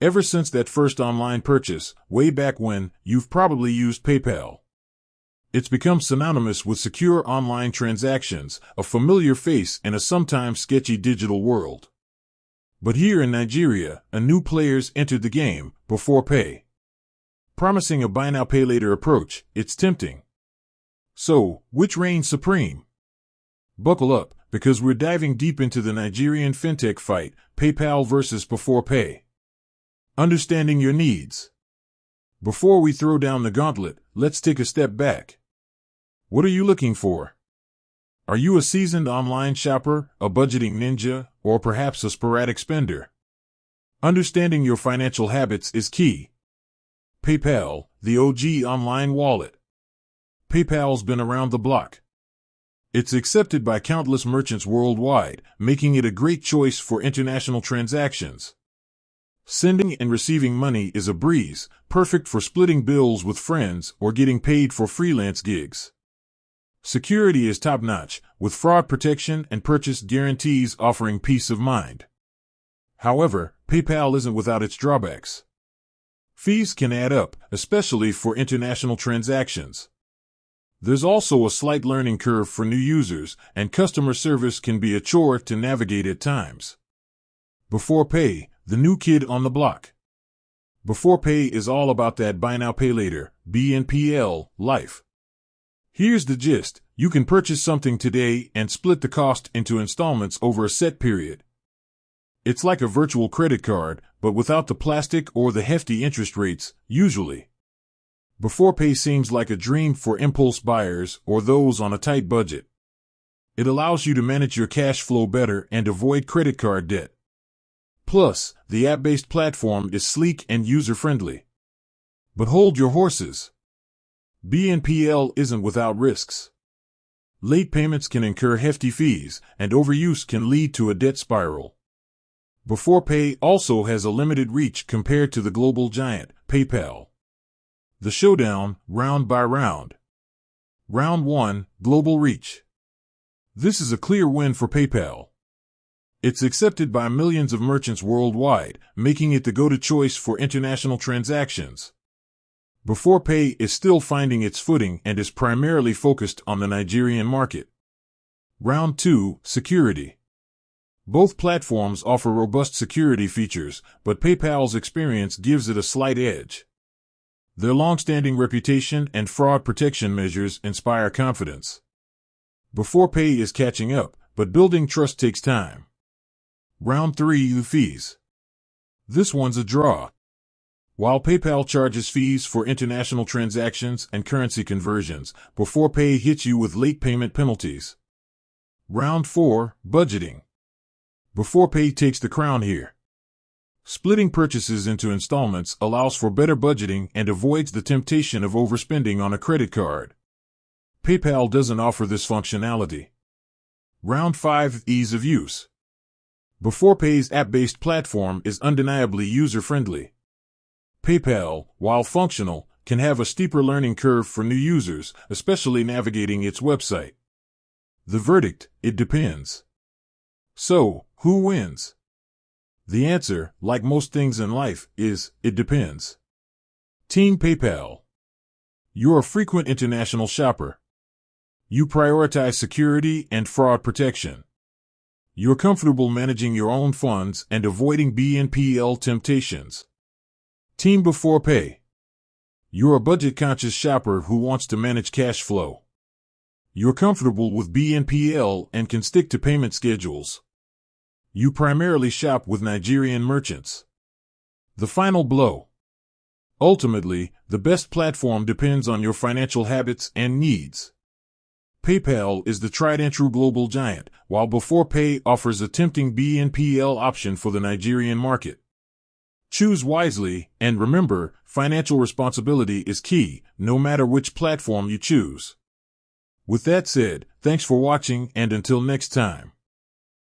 Ever since that first online purchase, way back when, you've probably used PayPal. It's become synonymous with secure online transactions, a familiar face in a sometimes sketchy digital world. But here in Nigeria, a new player's entered the game, Beforepay. Promising a buy now pay later approach, it's tempting. So, which reigns supreme? Buckle up, because we're diving deep into the Nigerian fintech fight, PayPal versus Beforepay. Understanding your needs. Before we throw down the gauntlet, let's take a step back. What are you looking for? Are you a seasoned online shopper, a budgeting ninja, or perhaps a sporadic spender? Understanding your financial habits is key. PayPal, the OG online wallet. PayPal's been around the block. It's accepted by countless merchants worldwide, making it a great choice for international transactions. Sending and receiving money is a breeze, perfect for splitting bills with friends or getting paid for freelance gigs. Security is top-notch, with fraud protection and purchase guarantees offering peace of mind. However, PayPal isn't without its drawbacks. Fees can add up, especially for international transactions. There's also a slight learning curve for new users, and customer service can be a chore to navigate at times. Beforepay, the new kid on the block. Beforepay is all about that buy now pay later, BNPL, life. Here's the gist: you can purchase something today and split the cost into installments over a set period. It's like a virtual credit card, but without the plastic or the hefty interest rates, usually. Beforepay seems like a dream for impulse buyers or those on a tight budget. It allows you to manage your cash flow better and avoid credit card debt. Plus, the app-based platform is sleek and user-friendly. But hold your horses. BNPL isn't without risks. Late payments can incur hefty fees, and overuse can lead to a debt spiral. Beforepay also has a limited reach compared to the global giant, PayPal. The showdown, round by round. Round 1, global reach. This is a clear win for PayPal. It's accepted by millions of merchants worldwide, making it the go-to choice for international transactions. Beforepay is still finding its footing and is primarily focused on the Nigerian market. Round 2, security. Both platforms offer robust security features, but PayPal's experience gives it a slight edge. Their long-standing reputation and fraud protection measures inspire confidence. Beforepay is catching up, but building trust takes time. Round 3, the fees. This one's a draw. While PayPal charges fees for international transactions and currency conversions, Beforepay hits you with late payment penalties. Round 4, budgeting. Beforepay takes the crown here. Splitting purchases into installments allows for better budgeting and avoids the temptation of overspending on a credit card. PayPal doesn't offer this functionality. Round 5, ease of use. Beforepay's app-based platform is undeniably user-friendly. PayPal, while functional, can have a steeper learning curve for new users, especially navigating its website. The verdict: it depends. So, who wins? The answer, like most things in life, is, it depends. Team PayPal. You're a frequent international shopper. You prioritize security and fraud protection. You're comfortable managing your own funds and avoiding BNPL temptations. Team Beforepay. You're a budget-conscious shopper who wants to manage cash flow. You're comfortable with BNPL and can stick to payment schedules. You primarily shop with Nigerian merchants. The final blow. Ultimately, the best platform depends on your financial habits and needs. PayPal is the tried-and-true global giant, while Beforepay offers a tempting BNPL option for the Nigerian market. Choose wisely, and remember, financial responsibility is key, no matter which platform you choose. With that said, thanks for watching, and until next time.